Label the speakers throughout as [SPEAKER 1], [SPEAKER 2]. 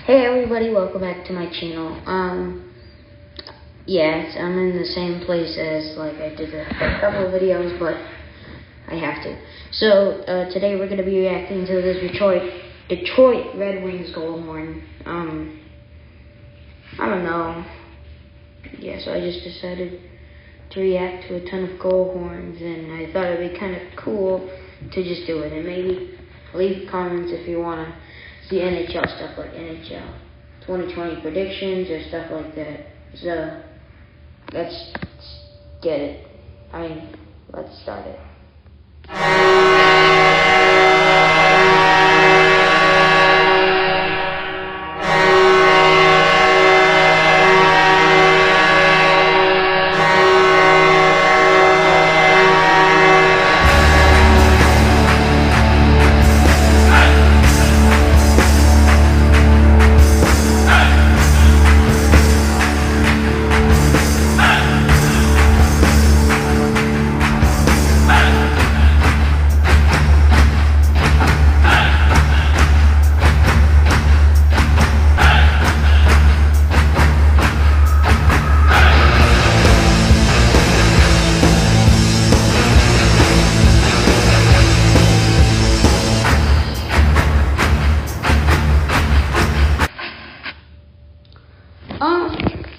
[SPEAKER 1] Hey everybody, welcome back to my channel. Yes, I'm in the same place as I did a couple of videos, but I have to. So today we're gonna be reacting to this Detroit Red Wings goal horn. I don't know. Yeah, so I just decided to react to a ton of goal horns, and I thought it'd be kind of cool to just do it. And maybe leave comments if you wanna see NHL stuff, like NHL 2020 predictions or stuff like that. So let's get it. Let's start it.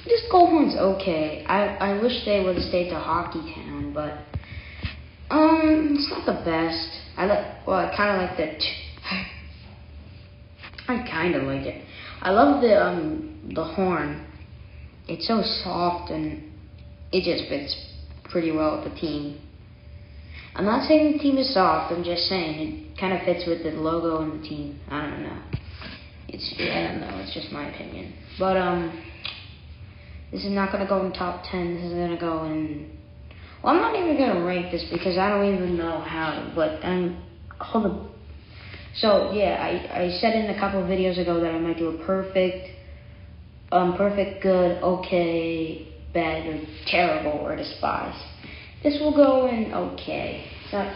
[SPEAKER 1] This goal horn's okay. I wish they would have stayed to Hockey Town, but it's not the best. I kind of like I kind of like it. I love the horn. It's so soft and it just fits pretty well with the team. I'm not saying the team is soft. I'm just saying it kind of fits with the logo and the team. I don't know. I don't know. It's just my opinion. But this is not gonna go in top 10. This is gonna go in. Well, I'm not even gonna rank this because I don't even know how. But hold on. So yeah, I said in a couple of videos ago that I might do a perfect, good, okay, bad, or terrible, or despise. This will go in okay. It's not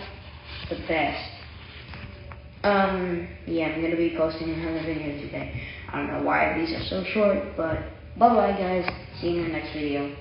[SPEAKER 1] the best. Yeah, I'm gonna be posting another video today. I don't know why these are so short, but bye bye guys. See you in the next video.